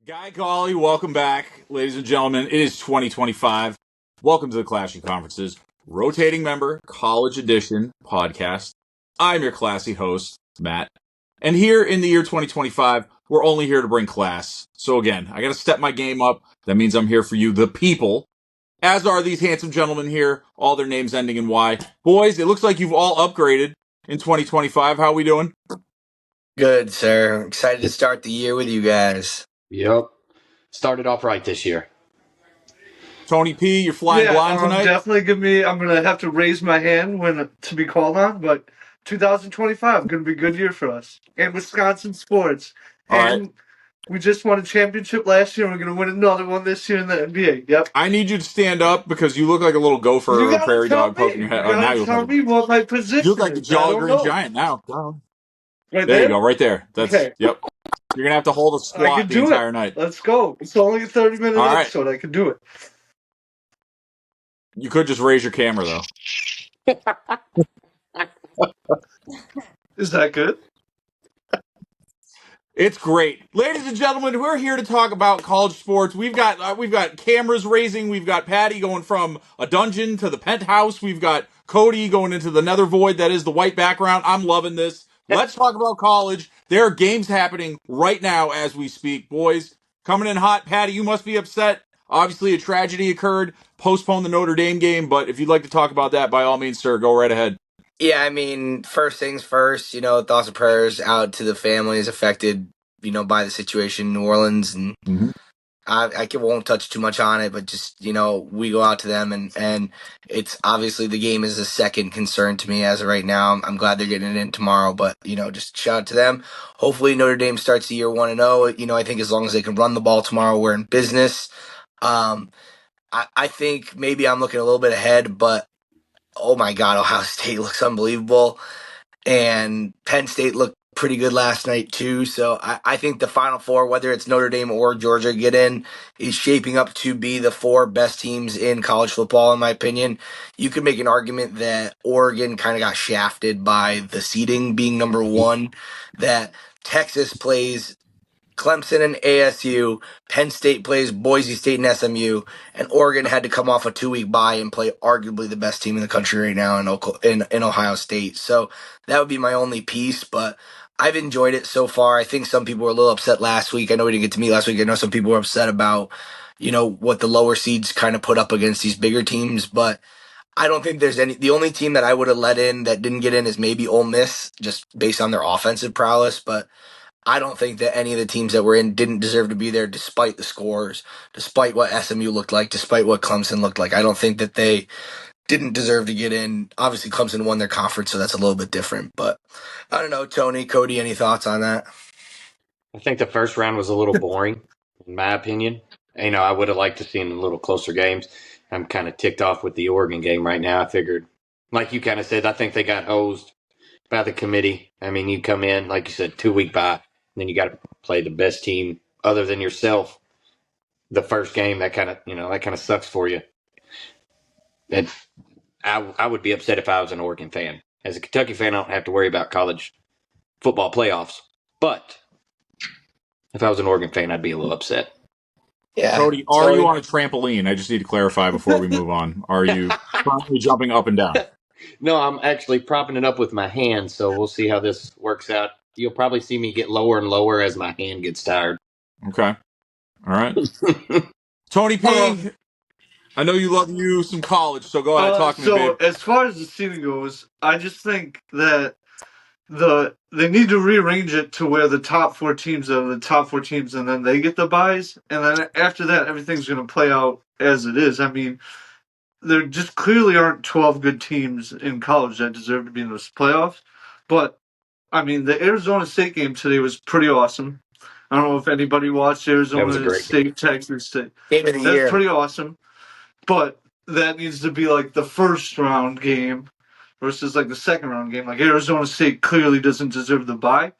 Guy Golly, welcome back, ladies and gentlemen. It is 2025. Welcome to the Clashing Conferences Rotating Member College Edition podcast. I'm your classy host, Matt. And here in the year 2025, we're only here to bring class. So again, I got to step my game up. That means I'm here for you, the people. As are these handsome gentlemen here, all their names ending in Y. Boys, it looks like you've all upgraded in 2025. How we doing? Good, sir. Excited to start the year with you guys. Yep. Started off right this year. Tony P, you're flying blind tonight? Definitely I'm going to have to raise my hand when to be called on, but 2025 going to be a good year for us. And Wisconsin sports. All right. And we just won a championship last year, and we're going to win another one this year in the NBA. Yep. I need you to stand up because you look like a little gopher You or a gotta prairie tell dog poking me. your head. You Oh, now gotta you tell look me what my position you look like the is. I Jolly don't Green know. Giant now. Right There you go, right there. That's Okay. Yep. You're gonna have to hold a I squat can the do entire it. night. Let's go. It's only a 30-minute All right. episode. I can do it. You could just raise your camera though. Is that good? It's great, ladies and gentlemen. We're here to talk about college sports. We've got cameras raising. We've got Patty going from a dungeon to the penthouse. We've got Cody going into the nether void that is the white background. I'm loving this. Let's talk about college. There are games happening right now as we speak, boys. Coming in hot. Patty, you must be upset. Obviously, a tragedy occurred. Postpone the Notre Dame game, but if you'd like to talk about that, by all means, sir, go right ahead. Yeah, I mean, first things first, thoughts and prayers out to the families affected, by the situation in New Orleans. And won't touch too much on it, but just, we go out to them and it's obviously the game is a second concern to me as of right now. I'm glad they're getting it in tomorrow, but, just shout out to them. Hopefully Notre Dame starts the year 1-0. I think as long as they can run the ball tomorrow, we're in business. I think maybe I'm looking a little bit ahead, but oh my God, Ohio State looks unbelievable. And Penn State looked pretty good last night too. So I think the Final Four, whether it's Notre Dame or Georgia get in, is shaping up to be the four best teams in college football, in my opinion. You could make an argument that Oregon kind of got shafted by the seeding being number one, that Texas plays Clemson and ASU, Penn State plays Boise State and SMU, and Oregon had to come off a 2-week bye and play arguably the best team in the country right now in Ohio State. So that would be my only piece, but I've enjoyed it so far. I think some people were a little upset last week. I know we didn't get to meet last week. I know some people were upset about, what the lower seeds kind of put up against these bigger teams, but I don't think there's any. The only team that I would have let in that didn't get in is maybe Ole Miss, just based on their offensive prowess, but I don't think that any of the teams that were in didn't deserve to be there despite the scores, despite what SMU looked like, despite what Clemson looked like. I don't think that they didn't deserve to get in. Obviously, Clemson won their conference, so that's a little bit different. But I don't know, Tony, Cody, any thoughts on that? I think the first round was a little boring, in my opinion. I would have liked to see a little closer games. I'm kind of ticked off with the Oregon game right now. I figured, like you kind of said, I think they got hosed by the committee. I mean, you come in, like you said, 2-week bye, and then you got to play the best team other than yourself. The first game, that kind of sucks for you. I would be upset if I was an Oregon fan. As a Kentucky fan, I don't have to worry about college football playoffs. But if I was an Oregon fan, I'd be a little upset. Yeah. Cody, are you on a trampoline? I just need to clarify before we move on. Are you currently jumping up and down? No, I'm actually propping it up with my hand, so we'll see how this works out. You'll probably see me get lower and lower as my hand gets tired. Okay. All right. Tony P, I know you love you some college, so go ahead, talk to me, babe. As far as the seating goes, I just think that they need to rearrange it to where the top four teams are the top four teams, and then they get the buys, and then after that, everything's going to play out as it is. I mean, there just clearly aren't 12 good teams in college that deserve to be in those playoffs. But I mean, the Arizona State game today was pretty awesome. I don't know if anybody watched Arizona State, Texas State. Game of the That's year. pretty awesome. But that needs to be like the first round game versus like the second round game. Like Arizona State clearly doesn't deserve the bye.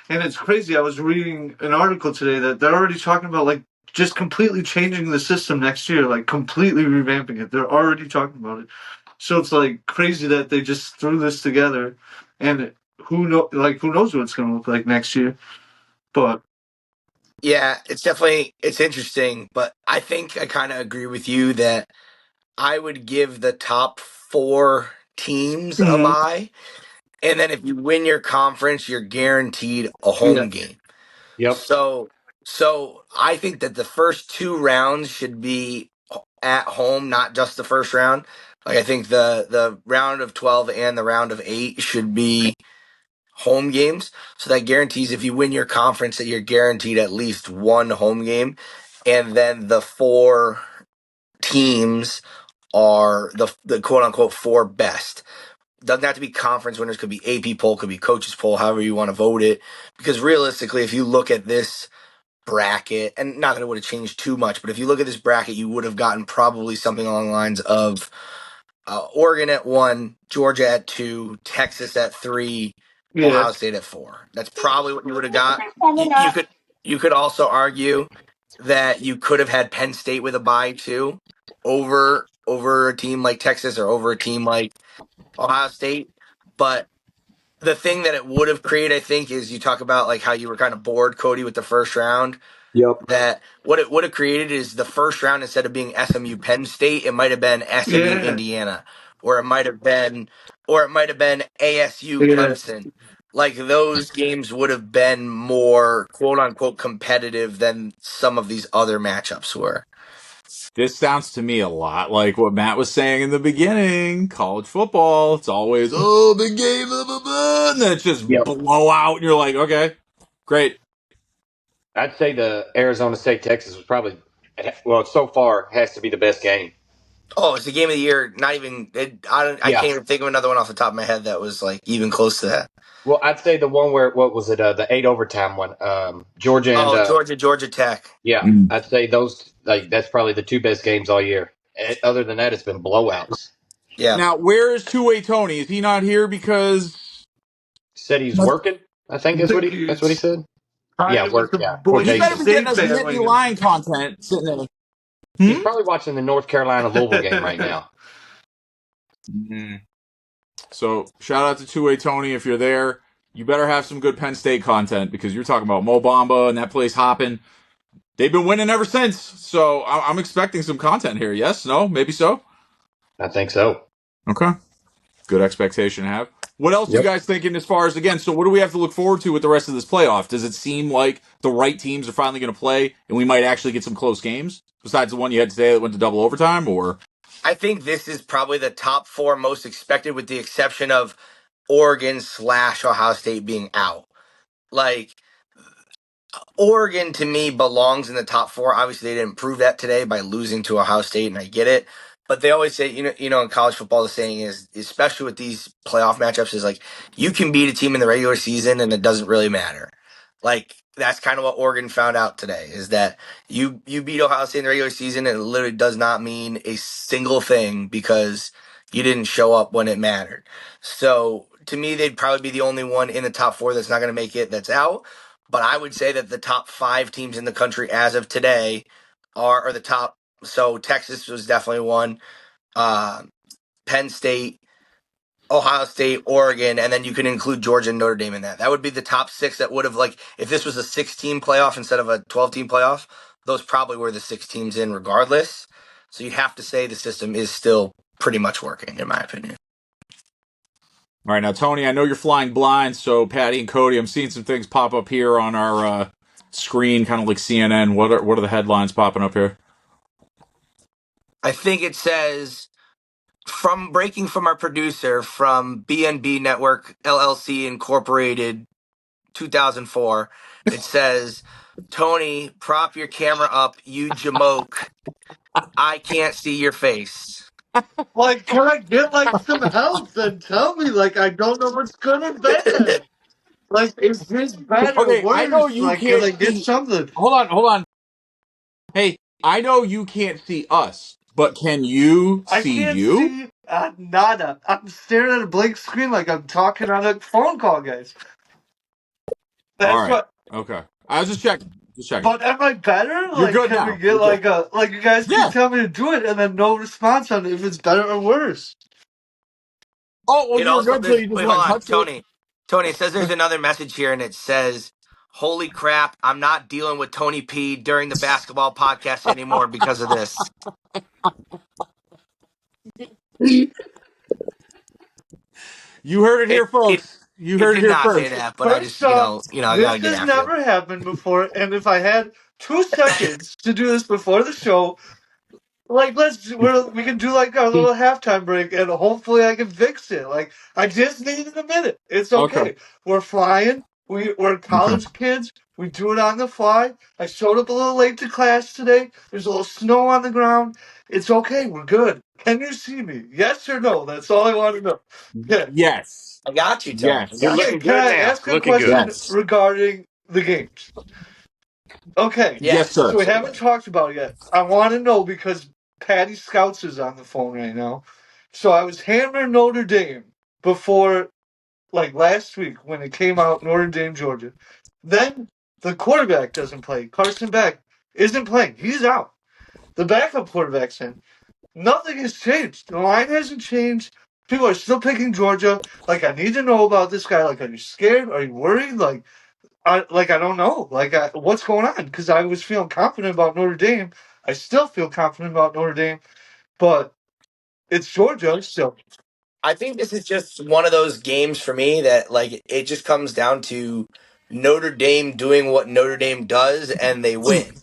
And it's crazy. I was reading an article today that they're already talking about like just completely changing the system next year, like completely revamping it. They're already talking about it. So it's like crazy that they just threw this together, and who knows what it's going to look like next year. But Yeah, it's interesting, but I think I kind of agree with you that I would give the top 4 teams a Mhm. bye, and then if you win your conference, you're guaranteed a Yeah. home game. Yep. So I think that the first 2 rounds should be at home, not just the first round. Like I think the round of 12 and the round of 8 should be home games. So that guarantees if you win your conference that you're guaranteed at least one home game. And then the 4 teams are the quote unquote 4 best. Doesn't have to be conference winners, could be AP poll, could be coaches poll, however you want to vote it. Because realistically, if you look at this bracket, and not that it would have changed too much, but if you look at this bracket, you would have gotten probably something along the lines of Oregon at 1, Georgia at 2, Texas at 3, Yeah. Ohio State at 4. That's probably what you would have got. You could also argue that you could have had Penn State with a bye too, over a team like Texas or over a team like Ohio State. But the thing that it would have created, I think, is you talk about like how you were kind of bored, Cody, with the first round. Yep. That what it would have created is the first round, instead of being SMU Penn State, it might have been SMU Yeah. Indiana, or it might have been ASU Yeah. Clemson. Like those games would have been more quote unquote competitive than some of these other matchups were. This sounds to me a lot like what Matt was saying in the beginning. College football, it's always, oh, big game, blah, blah, blah, and then it's just Yep. blowout, and you're like, okay, great. I'd say the Arizona State Texas was probably, well, so far has to be the best game. Oh, it's the game of the year. Not even I Yeah. can't even think of another one off the top of my head that was like even close to that. Well, I'd say the one where, what was it? The 8 overtime one. Georgia and Oh, Georgia Tech. yeah. Mm. I'd say those, like, that's probably the 2 best games all year. Other than that, it's been blowouts. Yeah. Now, where is two-way Tony? Is he not here because Said he's working. I think I think that's what he he's said. Yeah, tied with work. the Yeah, Boise he better quotations. be getting State us some Nittany bandwagon. Lion content sitting there? He's Hmm? probably watching the North Carolina Louisville game right now. Mm. So, shout out to two-way Tony if you're there. You better have some good Penn State content because you're talking about Mo Bamba and that place hopping. They've been winning ever since, so I'm expecting some content here. Yes? No? Maybe so? I think so. Okay. Good expectation to have. What else you Yep. guys thinking as far as, again, so what do we have to look forward to with the rest of this playoff? Does it seem like the right teams are finally going to play and we might actually get some close games besides the one you had today that went to double overtime, or? I think this is probably the top 4 most expected, with the exception of Oregon/Ohio State being out. Like Oregon to me belongs in the top 4. Obviously, they didn't prove that today by losing to Ohio State, and I get it. But they always say, in college football, the saying is, especially with these playoff matchups, is like you can beat a team in the regular season, and it doesn't really matter. Like that's kind of what Oregon found out today, is that you beat Ohio State in the regular season, and it literally does not mean a single thing because you didn't show up when it mattered. So to me, they'd probably be the only one in the top 4 that's not going to make it, that's out. But I would say that the top 5 teams in the country as of today are the top. So Texas was definitely one. Penn State, Ohio State, Oregon, and then you can include Georgia and Notre Dame in that. That would be the top 6 that would have, like, if this was a 6-team playoff instead of a 12-team playoff, those probably were the 6 teams in regardless. So you'd have to say the system is still pretty much working, in my opinion. All right, now, Tony, I know you're flying blind, so Patty and Cody, I'm seeing some things pop up here on our screen, kind of like CNN. What are the headlines popping up here? I think it says, from breaking from our producer from BNB Network LLC Incorporated 2004, it says, Tony, prop your camera up, you jamoke. I can't see your face. Like, can I get like some help? Then tell me. Like, I don't know what's gonna bad. Like, is this bad or Okay, I know worse? you Like, can can't I get see. something? Hold on. Hey, I know you can't see us, but can you I see can't you? see nada. I'm staring at a blank screen like I'm talking on a phone call, guys. All That's right. what. Okay. I was just checking. Just checking. But am I better? You're Like, good can we now. get You're good. like you guys Yeah. keep telling me to do it and then no response on if it's better or worse? Oh, well, It you were also, good until there's, you just wait, went hold and on, touched it. Tony. Tony, it says there's another message here, and it says, holy crap, I'm not dealing with Tony P during the basketball podcast anymore because of this. You heard it here, folks. You It heard it did here not say first. that, but I just, First off, I this gotta get has after it. never happened before, and if I had 2 seconds to do this before the show, like we can do like our little halftime break, and hopefully I can fix it. Like I just needed a minute. It's okay. Okay. We're flying. We're college kids. We do it on the fly. I showed up a little late to class today. There's a little snow on the ground. It's okay. We're good. Can you see me? Yes or no? That's all I want to know. Yeah. Yes. I got you, Tony. Yes. You're I got looking you. Can good I now. ask a Looking question good. Yes. regarding the games? Okay. Yes, sir. So we haven't talked about it yet. I want to know because Patty Scouts is on the phone right now. So I was hammering Notre Dame before, like last week when it came out, Notre Dame, Georgia. Then the quarterback doesn't play. Carson Beck isn't playing. He's out. The backup quarterback's in. Nothing has changed. The line hasn't changed. People are still picking Georgia. Like, I need to know about this guy. Like, are you scared? Are you worried? I don't know. What's going on? Because I was feeling confident about Notre Dame. I still feel confident about Notre Dame, but it's Georgia still. I think this is just one of those games for me that like it just comes down to Notre Dame doing what Notre Dame does and they win.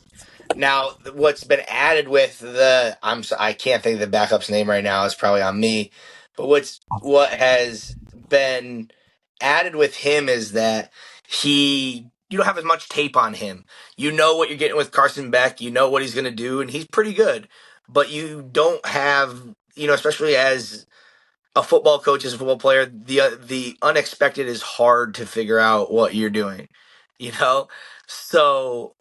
Now, what's been added with I can't think of the backup's name right now. It's probably on me. But what has been added with him is that you don't have as much tape on him. You know what you're getting with Carson Beck. You know what he's going to do, and he's pretty good. But you don't have, especially as a football coach, as a football player, the unexpected is hard to figure out what you're doing. So.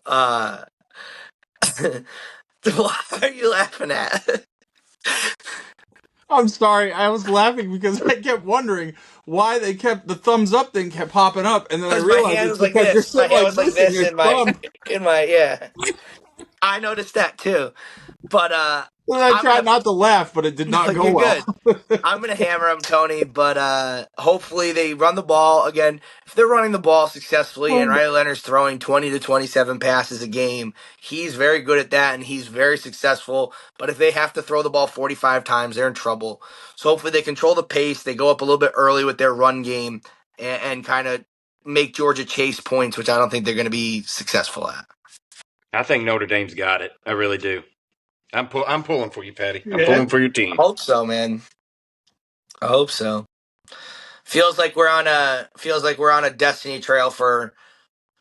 What are you laughing at? I'm sorry. I was laughing because I kept wondering why the thumbs up thing kept popping up, and then I Because my realized hand it's was like because you're this. My sitting hand like was like this and this your in my thumb. yeah. I noticed that too. But And I I'm tried gonna not to laugh, but it did no, not go you're well. good. I'm gonna hammer him, Tony, but hopefully they run the ball again. If they're running the ball successfully and Riley Leonard's throwing 20 to 27 passes a game, he's very good at that and he's very successful. But if they have to throw the ball 45 times, they're in trouble. So hopefully they control the pace. They go up a little bit early with their run game and kind of make Georgia chase points, which I don't think they're going to be successful at. I think Notre Dame's got it. I really do. I'm pulling for you, Patty. I'm Yeah. pulling for your I team. hope so, man. I hope so. Feels like we're on a destiny trail for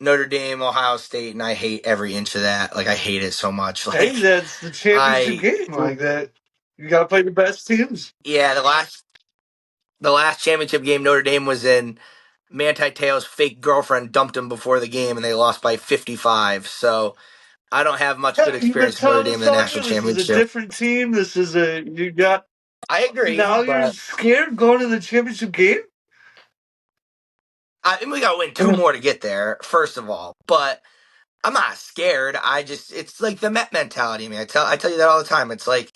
Notre Dame, Ohio State, and I hate every inch of that. Like I hate it so much. Hey, Like that's the championship I game like that. You got to play the best teams. yeah, the last championship game Notre Dame was in, Manti Te'o's fake girlfriend dumped him before the game and they lost by 55. So I don't have much good You've been experience with Notre telling Dame in us the all national year this is a championship. different team. You got, I agree, now you're but scared going to the championship game? we gotta win 2 more to get there, first of all. But I'm not scared. It's like the Met mentality. I mean, I tell you that all the time. It's like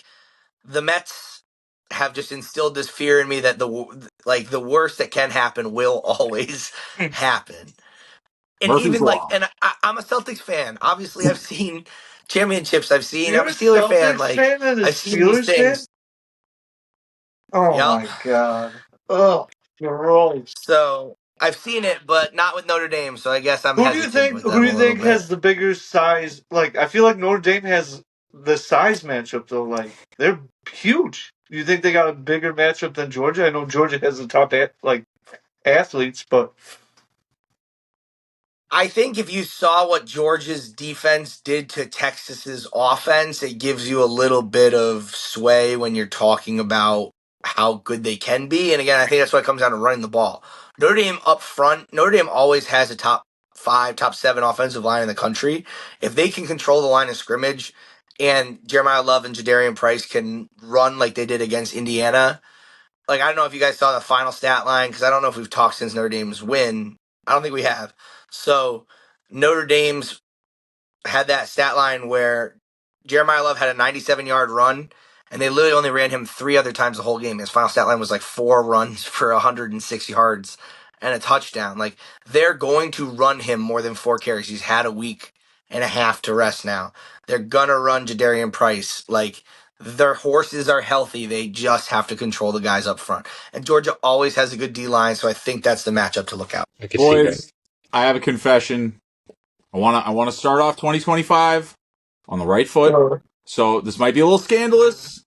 the Mets have just instilled this fear in me that the worst that can happen will always happen. And Murphy's even Law. I'm a Celtics fan. Obviously, I've seen championships. I'm a You're a Steeler fan. Celtics Like fan and a I've seen these Steelers fan? things. Oh Yep. my god. Oh, gross. So I've seen it, but not with Notre Dame. So I guess I'm Who do you hesitant think? with Who do them you a little think bit. has the bigger size? Like, I feel like Notre Dame has the size matchup though. Like, they're huge. Do you think they got a bigger matchup than Georgia? I know Georgia has the top athletes, but I think if you saw what Georgia's defense did to Texas's offense, it gives you a little bit of sway when you're talking about how good they can be. And again, I think that's why it comes down to running the ball. Notre Dame up front, Notre Dame always has a top 5, top 7 offensive line in the country. If they can control the line of scrimmage and Jeremiah Love and Jadarian Price can run like they did against Indiana, like I don't know if you guys saw the final stat line because I don't know if we've talked since Notre Dame's win. I don't think we have. So Notre Dame's had that stat line where Jeremiah Love had a 97-yard run, and they literally only ran him 3 other times the whole game. His final stat line was like 4 runs for 106 yards, and a touchdown. Like, they're going to run him more than 4 carries. He's had a week and a half to rest now. They're gonna run Jadarian Price. Like, their horses are healthy. They just have to control the guys up front. And Georgia always has a good D line, so I think that's the matchup to look out. I can see that. Boys, I have a confession. I wanna start off 2025 on the right foot. So this might be a little scandalous.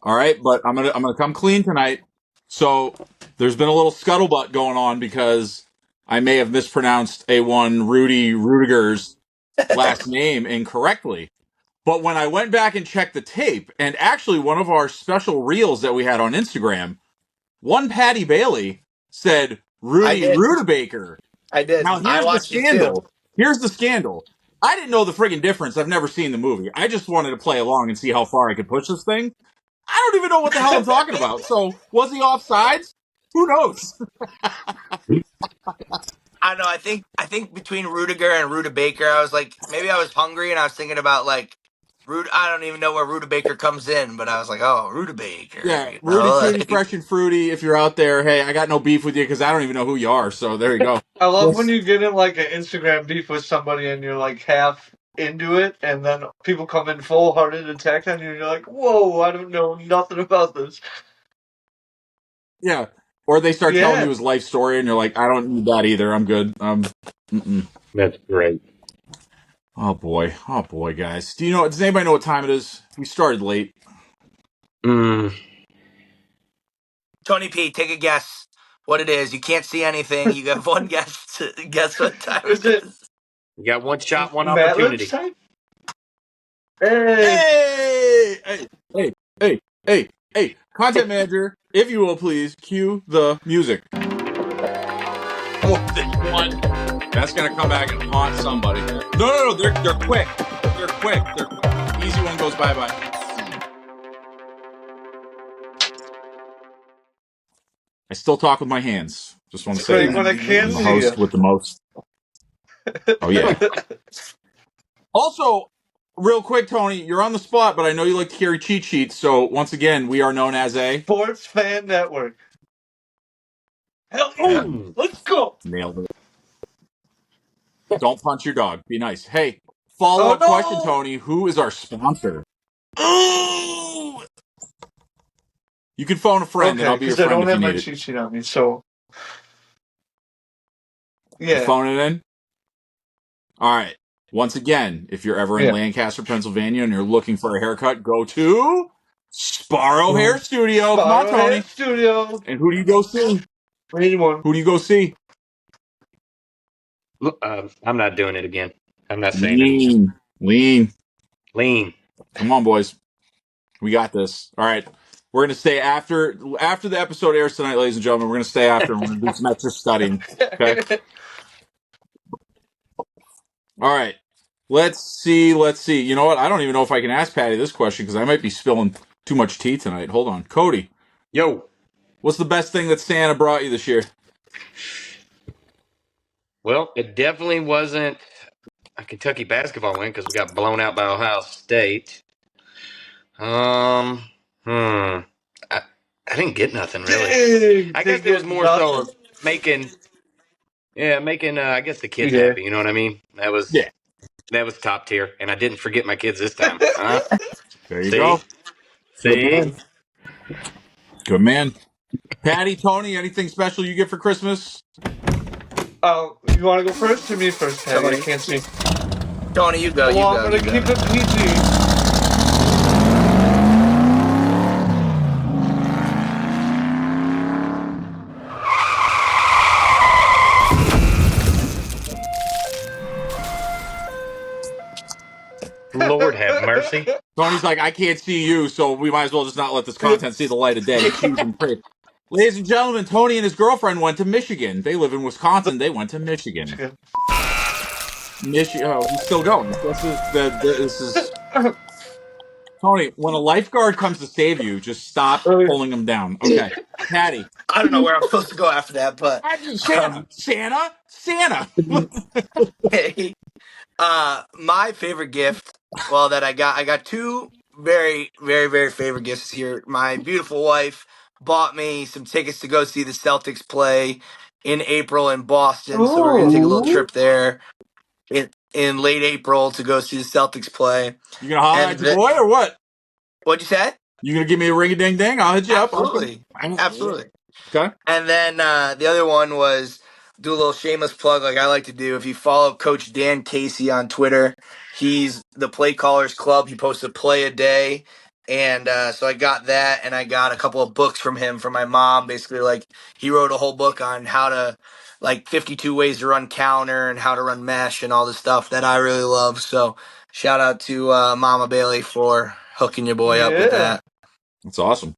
All right, but I'm gonna come clean tonight. So there's been a little scuttlebutt going on because I may have mispronounced A1 Rudy Rudiger's last name incorrectly. But when I went back and checked the tape, and actually one of our special reels that we had on Instagram, one Patty Bailey said Rudy Rudibaker. I did. Now I here's the watched it scandal. too. Here's the scandal. I didn't know the friggin' difference. I've never seen the movie. I just wanted to play along and see how far I could push this thing. I don't even know what the hell I'm talking about. So, was he offsides? Who knows? I don't know. I think between Rudiger and Rudibaker, I was like, maybe I was hungry and I was thinking about like I don't even know where Rudibaker comes in, but I was like, oh, Rudibaker. Yeah, You Rudy know? Tooty, Fresh and Fruity. If you're out there, hey, I got no beef with you because I don't even know who you are. So there you go. I love when you get in like an Instagram beef with somebody and you're like half into it, and then people come in full-hearted attack on you, and you're like, whoa, I don't know nothing about this. Yeah, or they start telling you his life story, and you're like, I don't need that either. I'm good. That's great. Oh boy, guys. Does anybody know what time it is? We started late. Tony P, take a guess what it is. You can't see anything. You got one guess to guess what time it is. You got one shot, one Matt opportunity. Time? Hey, content manager, if you will please cue the music. Oh, this one. That's gonna come back and haunt somebody. No, they're quick. They're quick. Easy one goes bye-bye. I still talk with my hands. Just want to say When I can't I'm the see host you. with the most. Oh yeah. Also, real quick, Tony, you're on the spot, but I know you like to carry cheat sheets. So once again, we are known as a Sports Fan Network. Hell yeah! Let's go! Nailed it. Don't punch your dog. Be nice. Hey, follow-up question, Tony. Who is our sponsor? Ooh! You can phone a friend, and I'll be your friend if you need it. I don't have my cheat sheet on me, so You phone it in? All right. Once again, if you're ever in Lancaster, Pennsylvania, and you're looking for a haircut, go to Sparrow Hair Studio. Come on, Tony. Hair Studio. And who do you go see? Anyone. Who do you go see? Look, I'm not doing it again. I'm not saying it. Lean. Come on, boys. We got this. All right. We're going to stay after the episode airs tonight, ladies and gentlemen. We're going to stay after and we're going to do some extra studying. Okay? All right. Let's see. You know what? I don't even know if I can ask Patty this question because I might be spilling too much tea tonight. Hold on. Cody. Yo. What's the best thing that Santa brought you this year? Well, it definitely wasn't a Kentucky basketball win because we got blown out by Ohio State. I didn't get nothing really. I guess it was more so making I guess the kids happy. You know what I mean? That was top tier, and I didn't forget my kids this time. There you go. See, good man. Patty, Tony, anything special you get for Christmas? You want to go first or me first, Patty? I can't see. Tony, you go. I'm going to keep it PG. Lord have mercy. Tony's like, I can't see you, so we might as well just not let this content see the light of day. Ladies and gentlemen, Tony and his girlfriend went to Michigan. They live in Wisconsin. They went to Michigan. He's still going. This is Tony. When a lifeguard comes to save you, just stop pulling him down. Okay, Patty. I don't know where I'm supposed to go after that, but Santa. Hey, my favorite gift. Well, that I got two very, very, very favorite gifts here. My beautiful wife bought me some tickets to go see the Celtics play in April in Boston, so we're gonna take a little trip there in late April to go see the Celtics play. You gonna holler And at your boy or what? What'd you say? You gonna give me a ring a ding ding? I'll hit you up. Absolutely. Absolutely. Okay. And then the other one was do a little shameless plug like I like to do. If you follow Coach Dan Casey on Twitter, he's the Play Callers Club. He posts a play a day. And so I got that, and I got a couple of books from him from my mom. Basically, like he wrote a whole book on how to, like 52 ways to run counter and how to run mesh and all this stuff that I really love. So shout out to Mama Bailey for hooking your boy up with that. That's awesome.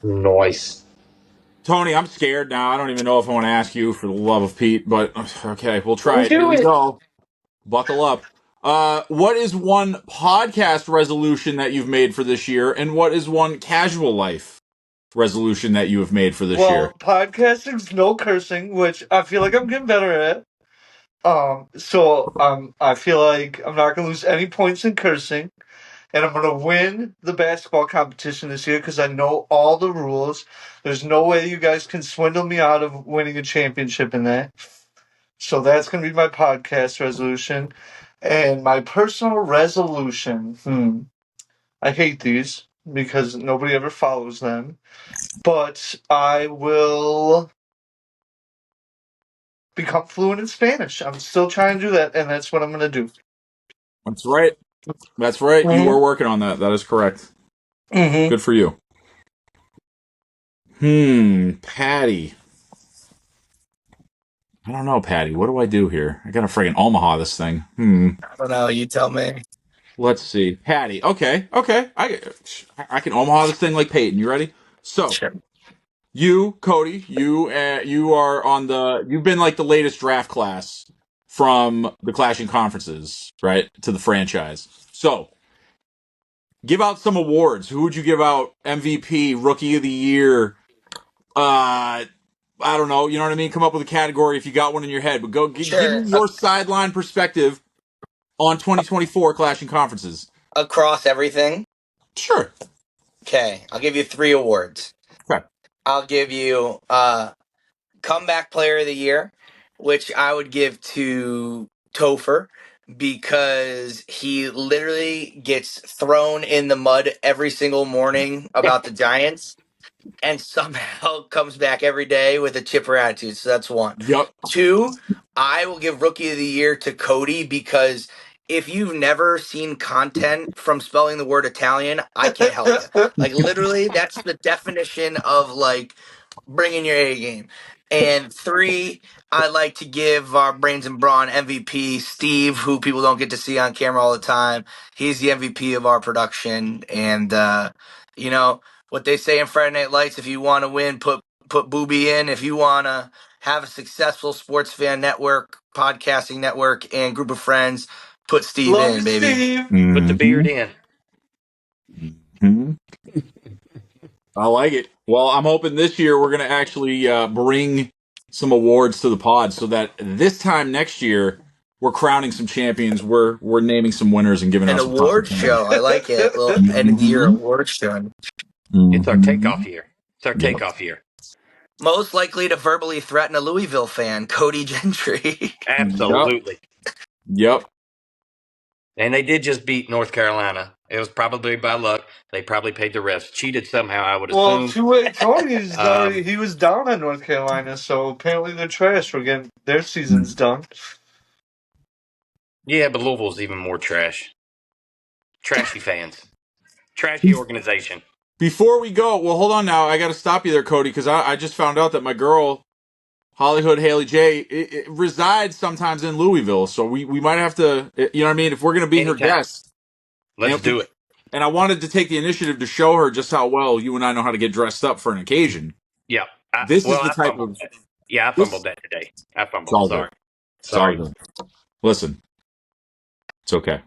Nice. Tony, I'm scared now. I don't even know if I want to ask you for the love of Pete, but okay, we'll try it. Do Here we it. go. Buckle up. What is one podcast resolution that you've made for this year, and what is one casual life resolution that you have made for this year? Well, podcasting's no cursing, which I feel like I'm getting better at. So I feel like I'm not gonna lose any points in cursing, and I'm gonna win the basketball competition this year because I know all the rules. There's no way you guys can swindle me out of winning a championship in that. So that's gonna be my podcast resolution, and my personal resolution. I hate these because nobody ever follows them, but I will become fluent in Spanish. I'm still trying to do that, and that's what I'm going to do. That's right. That's right. Mm-hmm. You are working on that. That is correct. Mm-hmm. Good for you. Patty. I don't know, Patty. What do I do here? I gotta friggin' Omaha this thing. I don't know. You tell me. Let's see. Patty. Okay. I can Omaha this thing like Peyton. You ready? So, Sure. you, Cody, you are on the. You've been like the latest draft class from the Clashing Conferences, right, to the franchise. So, give out some awards. Who would you give out? MVP, Rookie of the Year. I don't know. You know what I mean? Come up with a category if you got one in your head. But give me your sideline perspective on 2024 Clashing Conferences. Across everything? Sure. Okay. I'll give you 3 awards. Okay. I'll give you Comeback Player of the Year, which I would give to Topher because he literally gets thrown in the mud every single morning about the Giants and somehow comes back every day with a chipper attitude. So that's 1. Yep. 2, I will give Rookie of the Year to Cody because if you've never seen content from spelling the word Italian, I can't help you. Like literally, that's the definition of like bringing your A game. And 3, I'd like to give our brains and brawn MVP Steve, who people don't get to see on camera all the time. He's the MVP of our production, and you know what they say in Friday Night Lights: if you want to win, put Booby in. If you want to have a successful sports fan network, podcasting network, and group of friends, put Steve Love in, baby. Steve. Put the beard in. Mm-hmm. I like it. Well, I'm hoping this year we're going to actually bring some awards to the pod so that this time next year we're crowning some champions. We're naming some winners and giving An out some award show. I like it. A little end of the year award show. It's our takeoff year. It's our takeoff year. Most likely to verbally threaten a Louisville fan, Cody Gentry. Absolutely. Yep. And they did just beat North Carolina. It was probably by luck. They probably paid the refs. Cheated somehow, I would assume. Well, Tony's he was down on North Carolina, so apparently they're trash. We're getting their season's done. Yeah, but Louisville's even more trash. Trashy fans. Trashy organization. Before we go, well, hold on now. I got to stop you there, Cody, because I just found out that my girl, Hollywood Haley J, it resides sometimes in Louisville. So we might have to, you know what I mean? If we're going to be her guest. Let's do it. And I wanted to take the initiative to show her just how well you and I know how to get dressed up for an occasion. Yeah. I fumbled that today. I fumbled. Sorry. Sorry. Listen, it's okay.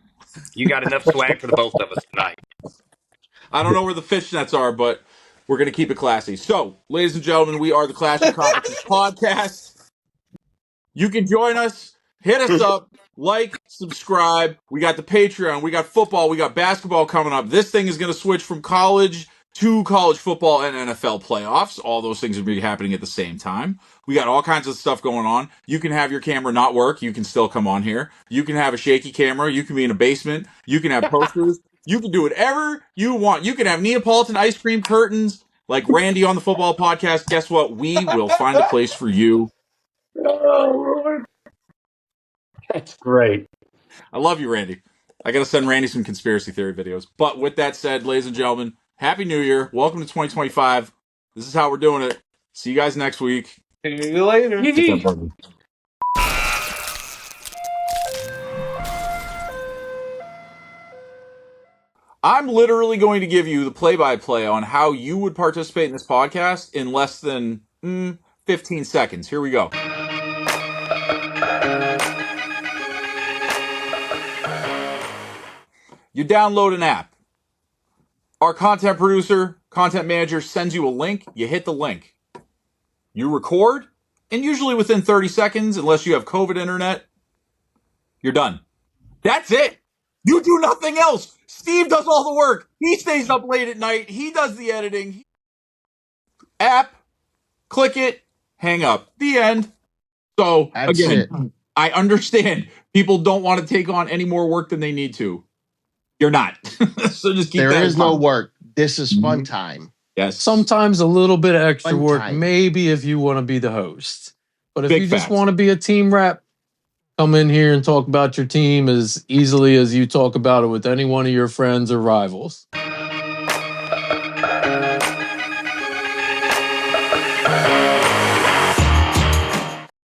You got enough swag for the both of us tonight. I don't know where the fishnets are, but we're going to keep it classy. So, ladies and gentlemen, we are the Clashing Conferences podcast. You can join us. Hit us up. Like, subscribe. We got the Patreon. We got football. We got basketball coming up. This thing is going to switch from college 2 college football and NFL playoffs. All those things will be happening at the same time. We got all kinds of stuff going on. You can have your camera not work. You can still come on here. You can have a shaky camera. You can be in a basement. You can have posters. You can do whatever you want. You can have Neapolitan ice cream curtains like Randy on the football podcast. Guess what? We will find a place for you. Oh, Lord. That's great. I love you, Randy. I got to send Randy some conspiracy theory videos. But with that said, ladies and gentlemen, Happy New Year. Welcome to 2025. This is how we're doing it. See you guys next week. See you later. I'm literally going to give you the play-by-play on how you would participate in this podcast in less than 15 seconds. Here we go. You download an app. Our content producer, content manager sends you a link. You hit the link. You record, and usually within 30 seconds, unless you have COVID internet, you're done. That's it. You do nothing else. Steve does all the work. He stays up late at night. He does the editing. App, click it, hang up. The end. So, That's again, it. I understand people don't want to take on any more work than they need to. You're not. So just keep There that is in no mind. work. This is fun time. Yes. Sometimes a little bit of extra Fun work, time. maybe if you want to be the host. But if Big you just facts. want to be a team rep, come in here and talk about your team as easily as you talk about it with any one of your friends or rivals.